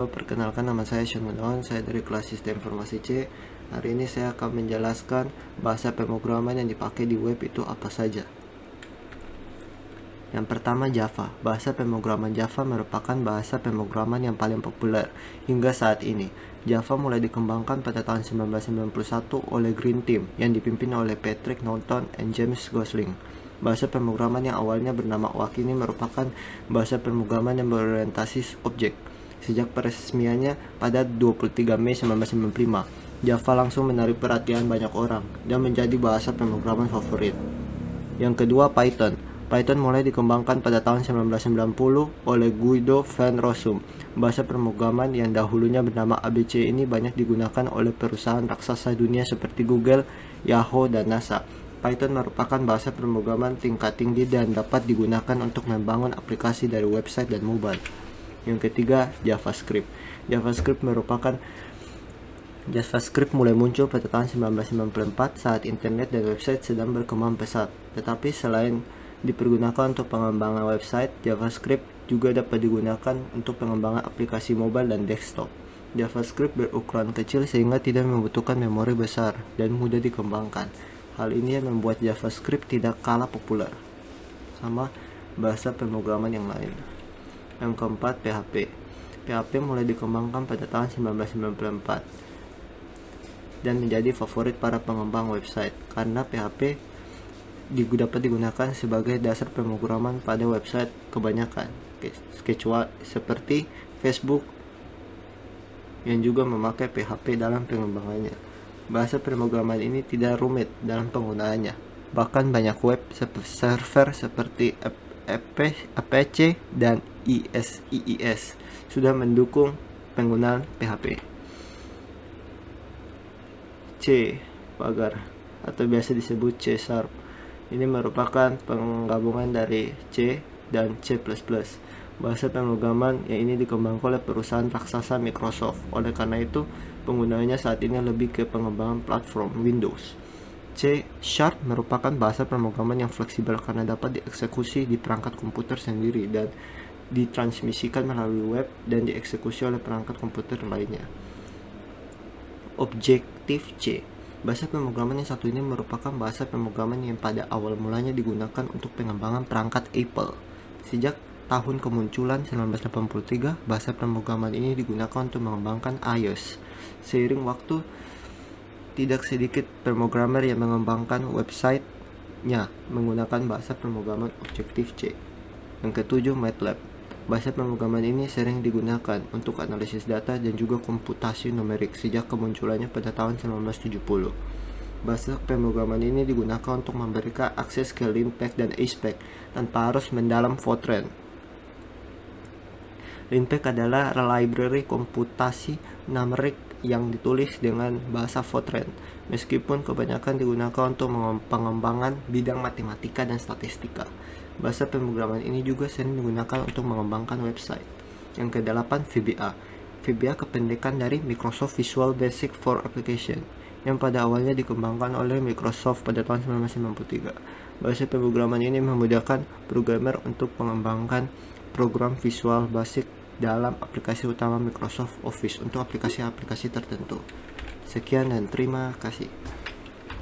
Perkenalkan, nama saya Sean Gunawan, saya dari kelas Sistem Informasi C. Hari ini saya akan menjelaskan bahasa pemrograman yang dipakai di web itu apa saja. Yang pertama, Java. Bahasa pemrograman Java merupakan bahasa pemrograman yang paling populer hingga saat ini. Java mulai dikembangkan pada tahun 1991 oleh Green Team yang dipimpin oleh Patrick Norton dan James Gosling. Bahasa pemrograman yang awalnya bernama OAK ini merupakan bahasa pemrograman yang berorientasi objek. Sejak peresmiannya pada 23 Mei 1995, Java langsung menarik perhatian banyak orang dan menjadi bahasa pemrograman favorit. Yang kedua, Python. Python mulai dikembangkan pada tahun 1990 oleh Guido van Rossum. Bahasa pemrograman yang dahulunya bernama ABC ini banyak digunakan oleh perusahaan raksasa dunia seperti Google, Yahoo, dan NASA. Python merupakan bahasa pemrograman tingkat tinggi dan dapat digunakan untuk membangun aplikasi dari website dan mobile. Yang ketiga, JavaScript. JavaScript mulai muncul pada tahun 1994 saat internet dan website sedang berkembang pesat. Tetapi selain dipergunakan untuk pengembangan website, JavaScript juga dapat digunakan untuk pengembangan aplikasi mobile dan desktop. JavaScript berukuran kecil sehingga tidak membutuhkan memori besar dan mudah dikembangkan. Hal ini yang membuat JavaScript tidak kalah populer sama bahasa pemrograman yang lain. Yang keempat, PHP. PHP mulai dikembangkan pada tahun 1994 dan menjadi favorit para pengembang website karena PHP dapat digunakan sebagai dasar pemrograman pada website kebanyakan, kecuali seperti Facebook yang juga memakai PHP dalam pengembangannya. Bahasa pemrograman ini tidak rumit dalam penggunaannya. Bahkan banyak web server seperti Apache dan IIS sudah mendukung penggunaan PHP. C. Pagar atau biasa disebut C#. Ini merupakan penggabungan dari C dan C++. Bahasa pemrograman yang ini dikembangkan oleh perusahaan raksasa Microsoft. Oleh karena itu, penggunanya saat ini lebih ke pengembangan platform Windows. C# merupakan bahasa pemrograman yang fleksibel karena dapat dieksekusi di perangkat komputer sendiri dan ditransmisikan melalui web dan dieksekusi oleh perangkat komputer lainnya. Objective-C. Bahasa pemrograman yang satu ini merupakan bahasa pemrograman yang pada awal mulanya digunakan untuk pengembangan perangkat Apple. Sejak tahun kemunculan 1983, bahasa pemrograman ini digunakan untuk mengembangkan iOS. Seiring waktu, tidak sedikit pemrogramer yang mengembangkan website-nya menggunakan bahasa pemrograman Objective-C. Yang ketujuh, MATLAB. Bahasa pemrograman ini sering digunakan untuk analisis data dan juga komputasi numerik sejak kemunculannya pada tahun 1970. Bahasa pemrograman ini digunakan untuk memberikan akses ke linpack dan aspec tanpa harus mendalam Fortran. Linpack adalah library komputasi numerik yang ditulis dengan bahasa Fortran, meskipun kebanyakan digunakan untuk pengembangan bidang matematika dan statistika. Bahasa pemrograman ini juga sering digunakan untuk mengembangkan website. Yang kedelapan, VBA. VBA kependekan dari Microsoft Visual Basic for Application, yang pada awalnya dikembangkan oleh Microsoft pada tahun 1993. Bahasa pemrograman ini memudahkan programmer untuk mengembangkan program Visual Basic dalam aplikasi utama Microsoft Office untuk aplikasi-aplikasi tertentu. Sekian dan terima kasih.